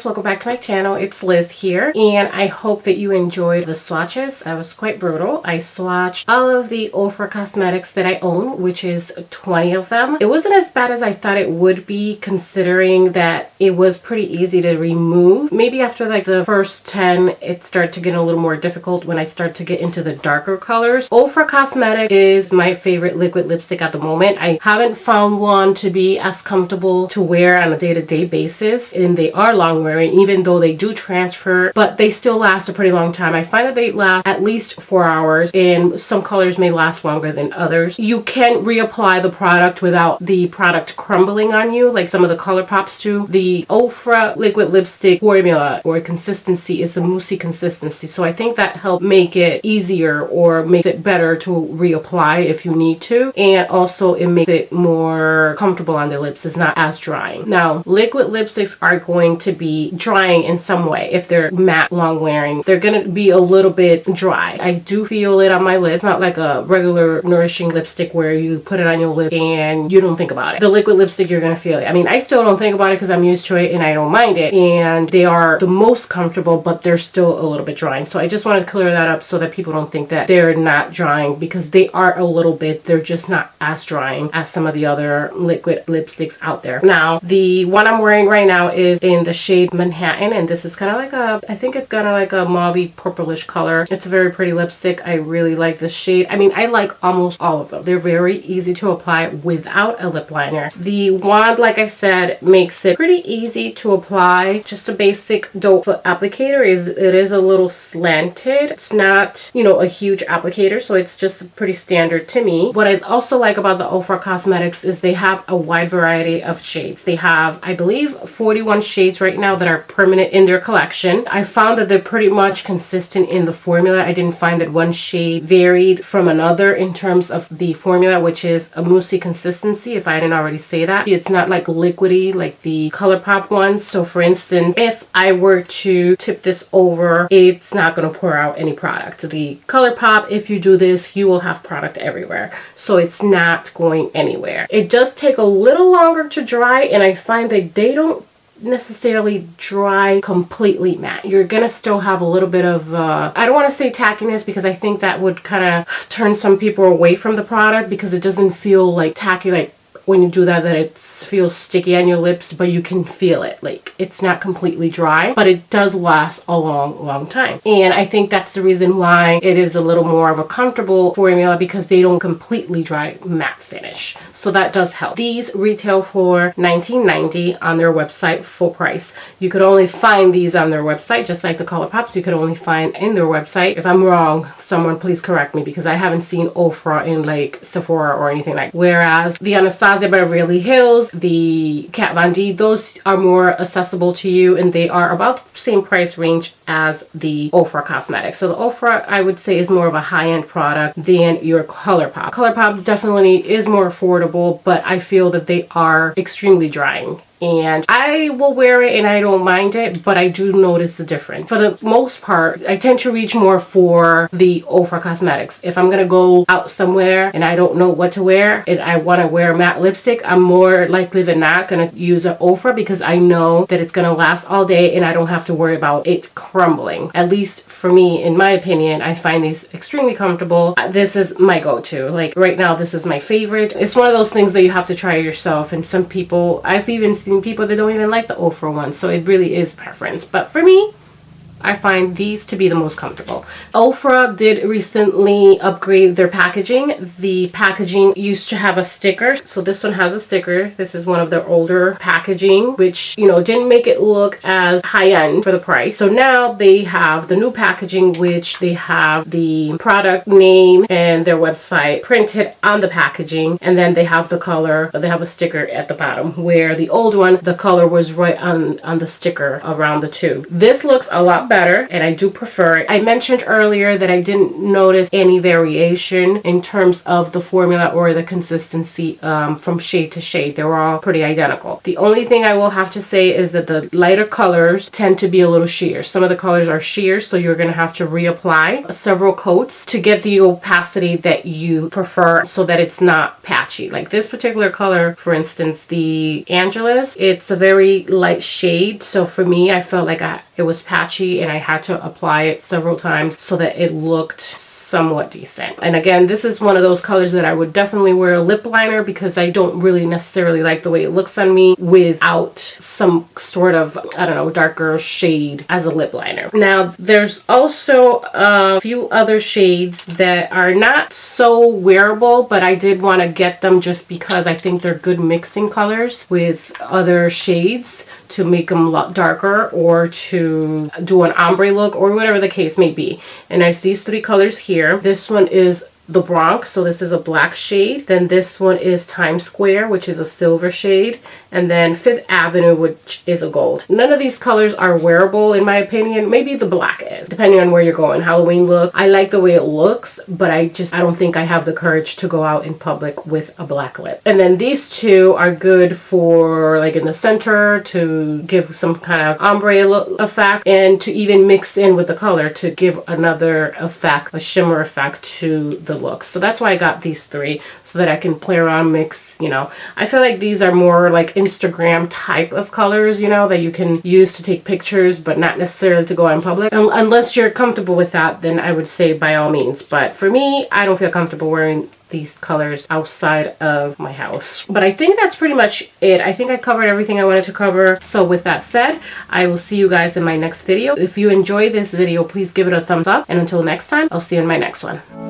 guys, welcome back to my channel. It's Liz here, and I hope that you enjoyed the swatches. I was quite brutal. I swatched all of the Ofra cosmetics that I own, which is 20 of them. It wasn't as bad as I thought it would be, considering that it was pretty easy to remove. Maybe after like the first 10, it started to get a little more difficult when I start to get into the darker colors. Ofra Cosmetic is my favorite liquid lipstick at the moment. I haven't found one to be as comfortable to wear on a day-to-day basis, and they are long wearing, even though they do transfer, but they still last a pretty long time. I find that they last at least 4 hours, and some colors may last longer than others. You can reapply the product without the product crumbling on you like some of the color pops do. The Ofra liquid lipstick formula or consistency is a moussey consistency, so I think that helped make it easier or makes it better to reapply if you need to, and also it makes it more comfortable on the lips. It's not as drying. Now, liquid lipsticks are going to be drying in some way. If they're matte long wearing, they're gonna be a little bit dry. I do feel it on my lips. It's not like a regular nourishing lipstick where you put it on your lip and you don't think about it. The liquid lipstick, you're gonna feel it. I mean, I still don't think about it because I'm used to it and I don't mind it, and they are the most comfortable, but they're still a little bit drying. So I just wanted to clear that up so that people don't think that they're not drying, because they are a little bit. They're just not as drying as some of the other liquid lipsticks out there. Now, the one I'm wearing right now is in the shade Manhattan, and this is kind of like I think it's kind of like a mauvey purplish color. It's a very pretty lipstick. I really like this shade. I mean, I like almost all of them. They're very easy to apply without a lip liner. The wand, like I said, makes it pretty easy to apply. Just a basic doe foot applicator. It is a little slanted. It's not, you know, a huge applicator, so it's just pretty standard to me. What I also like about the Ofra Cosmetics is they have a wide variety of shades. They have, I believe, 41 shades right now that are permanent in their collection. I found that they're pretty much consistent in the formula. I didn't find that one shade varied from another in terms of the formula, which is a moussey consistency, if I didn't already say that. It's not like liquidy like the ColourPop ones. So for instance, if I were to tip this over, it's not going to pour out any product. The ColourPop, if you do this, you will have product everywhere. So it's not going anywhere. It does take a little longer to dry, and I find that they don't necessarily dry completely matte. You're gonna still have a little bit of I don't want to say tackiness, because I think that would kind of turn some people away from the product, because it doesn't feel like tacky, like when you do that it feels sticky on your lips, but you can feel it. Like, it's not completely dry, but it does last a long time. And I think that's the reason why it is a little more of a comfortable formula, because they don't completely dry matte finish. So that does help. These retail for $19.90 on their website, full price. You could only find these on their website, just like the ColourPops. You could only find in their website. If I'm wrong, someone please correct me, because I haven't seen Ofra in like Sephora or anything like that. Whereas the Anastasia Beverly Hills, the Kat Von D, those are more accessible to you, and they are about the same price range as the Ofra Cosmetics. So the Ofra, I would say, is more of a high-end product than your ColourPop. ColourPop definitely is more affordable, but I feel that they are extremely drying. And I will wear it and I don't mind it, but I do notice the difference. For the most part, I tend to reach more for the Ofra Cosmetics. If I'm gonna go out somewhere and I don't know what to wear and I want to wear matte lipstick, I'm more likely than not gonna use an Ofra, because I know that it's gonna last all day and I don't have to worry about it crumbling. At least for me, in my opinion, I find these extremely comfortable. This is my go-to. Like right now, this is my favorite. It's one of those things that you have to try yourself, and some people, I've even seen people that don't even like the Ofra one, so it really is preference. But for me, I find these to be the most comfortable. Ofra did recently upgrade their packaging. The packaging used to have a sticker, so this one has a sticker. This is one of their older packaging, which, you know, didn't make it look as high-end for the price. So now they have the new packaging, which they have the product name and their website printed on the packaging, and then they have the color, but they have a sticker at the bottom, where the old one, the color was right on the sticker around the tube. This looks a lot better better and I do prefer it. I mentioned earlier that I didn't notice any variation in terms of the formula or the consistency from shade to shade. They were all pretty identical. The only thing I will have to say is that the lighter colors tend to be a little sheer. Some of the colors are sheer, so you're going to have to reapply several coats to get the opacity that you prefer so that it's not patchy. Like this particular color, for instance, the Angelus, it's a very light shade, so for me I felt like it was patchy and I had to apply it several times so that it looked somewhat decent. And again, this is one of those colors that I would definitely wear a lip liner because I don't really necessarily like the way it looks on me without some sort of, I don't know, darker shade as a lip liner. Now, there's also a few other shades that are not so wearable, but I did want to get them just because I think they're good mixing colors with other shades to make them a lot darker or to do an ombre look or whatever the case may be. And there's these three colors here. This one is the Bronx, so this is a black shade. Then this one is Times Square, which is a silver shade. And then Fifth Avenue, which is a gold. None of these colors are wearable in my opinion. Maybe the black is, depending on where you're going. Halloween look, I like the way it looks, but I don't think I have the courage to go out in public with a black lip. And then these two are good for like in the center to give some kind of ombre effect and to even mix in with the color to give another effect, a shimmer effect to the look. So that's why I got these three, so that I can play around, mix, you know. I feel like these are more like Instagram type of colors, you know, that you can use to take pictures but not necessarily to go out in public. Unless you're comfortable with that, then I would say by all means. But for me, I don't feel comfortable wearing these colors outside of my house. But I think that's pretty much it. I think I covered everything I wanted to cover. So with that said, I will see you guys in my next video. If you enjoyed this video, please give it a thumbs up. And until next time, I'll see you in my next one.